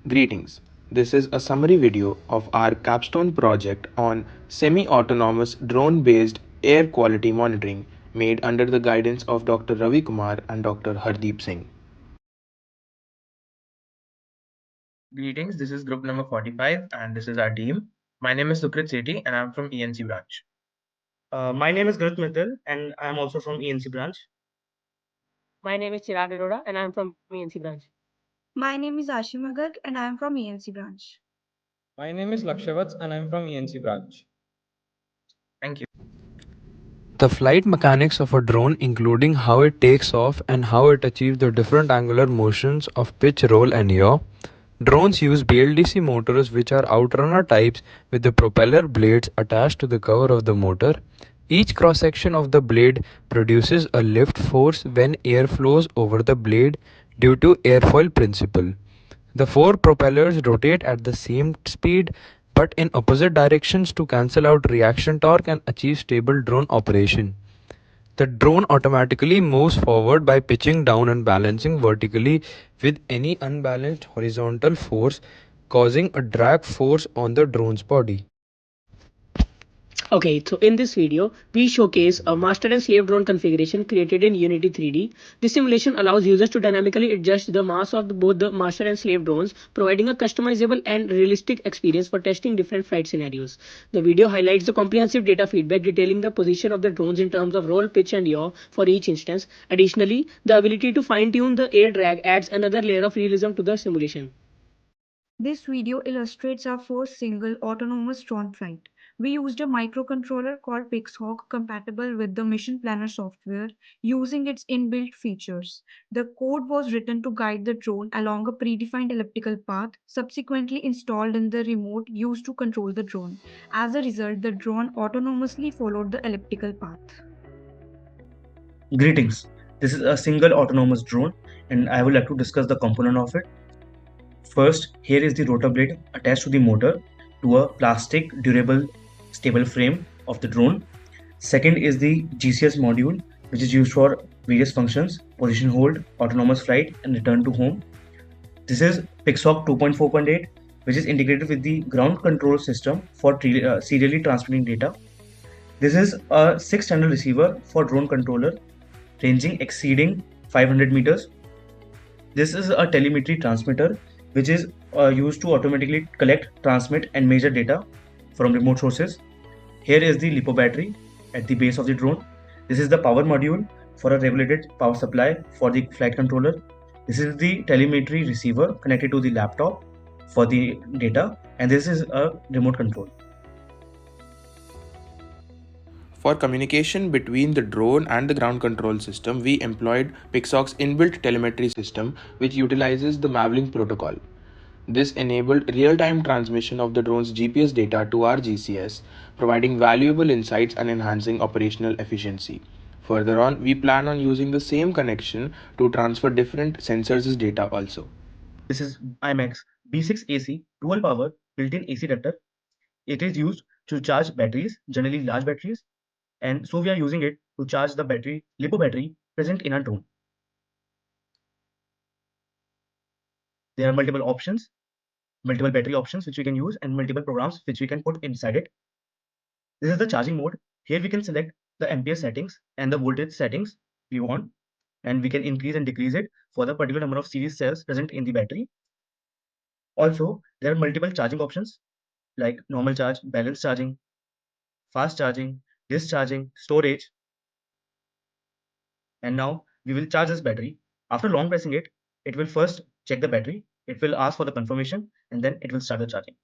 Greetings. This is a summary video of our Capstone project on semi-autonomous drone-based air quality monitoring made under the guidance of Dr. Ravi Kumar and Dr. Hardeep Singh. Greetings, this is group number 45 and this is our team. My name is Sukrit Sethi and I'm from ENC branch. My name is Garvit Mittal and I am also from ENC branch. My name is Chirag Arora and I'm from ENC branch. My name is Aashima Garg and I am from ENC branch. My name is Lakshay Vats and I'm from ENC branch. Thank you. The flight mechanics of a drone, including how it takes off and how it achieves the different angular motions of pitch, roll, and yaw. Drones use BLDC motors, which are outrunner types with the propeller blades attached to the cover of the motor. Each cross section of the blade produces a lift force when air flows over the blade due to airfoil principle. The four propellers rotate at the same speed but in opposite directions to cancel out reaction torque and achieve stable drone operation. The drone automatically moves forward by pitching down and balancing vertically with any unbalanced horizontal force, causing a drag force on the drone's body. Okay, so in this video, we showcase a master and slave drone configuration created in Unity 3D. This simulation allows users to dynamically adjust the mass of both the master and slave drones, providing a customizable and realistic experience for testing different flight scenarios. The video highlights the comprehensive data feedback detailing the position of the drones in terms of roll, pitch, and yaw for each instance. Additionally, the ability to fine-tune the air drag adds another layer of realism to the simulation. This video illustrates our first single autonomous drone flight. We used a microcontroller called Pixhawk compatible with the Mission Planner software using its inbuilt features. The code was written to guide the drone along a predefined elliptical path, subsequently installed in the remote used to control the drone. As a result, the drone autonomously followed the elliptical path. Greetings. This is a single autonomous drone and I would like to discuss the component of it. First, here is the rotor blade attached to the motor to a plastic durable stable frame of the drone. Second is the GCS module, which is used for various functions: position hold, autonomous flight, and return to home. This is Pixhawk 2.4.8, which is integrated with the ground control system for serially transmitting data. This is a 6-channel receiver for drone controller, ranging exceeding 500 meters. This is a telemetry transmitter, which is used to automatically collect, transmit, and measure data from remote sources. Here is the LiPo battery at the base of the drone. This is the power module for a regulated power supply for the flight controller. This is the telemetry receiver connected to the laptop for the data, and this is a remote control. For communication between the drone and the ground control system, we employed Pixhawk's inbuilt telemetry system, which utilizes the Mavlink protocol. This enabled real-time transmission of the drone's GPS data to our GCS, providing valuable insights and enhancing operational efficiency. Further on, we plan on using the same connection to transfer different sensors' data also. This is IMAX B6 AC dual power built-in AC adapter. It is used to charge batteries, generally large batteries, and so we are using it to charge the battery, LiPo battery present in our drone. There are multiple options, multiple battery options which we can use, and multiple programs which we can put inside it. This is the charging mode. Here we can select the ampere settings and the voltage settings we want, and we can increase and decrease it for the particular number of series cells present in the battery. Also, there are multiple charging options like normal charge, balance charging, fast charging, discharging, storage. And now we will charge this battery. After long pressing it, it will first check the battery. It will ask for the confirmation and then it will start the charging.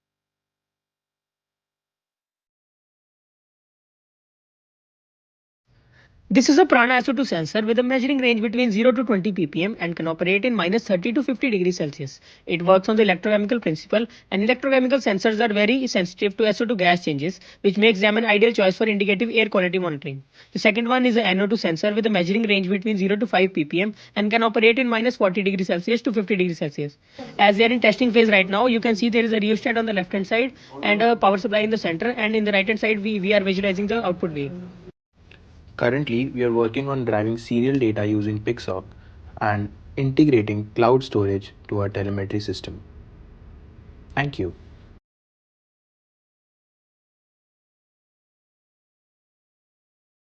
This is a Prana SO2 sensor with a measuring range between 0 to 20 ppm and can operate in minus 30 to 50 degrees Celsius. It works on the electrochemical principle, and electrochemical sensors are very sensitive to SO2 gas changes, which makes them an ideal choice for indicative air quality monitoring. The second one is a NO2 sensor with a measuring range between 0 to 5 ppm and can operate in minus 40 degrees Celsius to 50 degrees Celsius. As they are in testing phase right now, you can see there is a rheostat on the left hand side and a power supply in the center, and in the right hand side we are visualizing the output wave. Currently, we are working on driving serial data using Pixhawk and integrating cloud storage to our telemetry system. Thank you.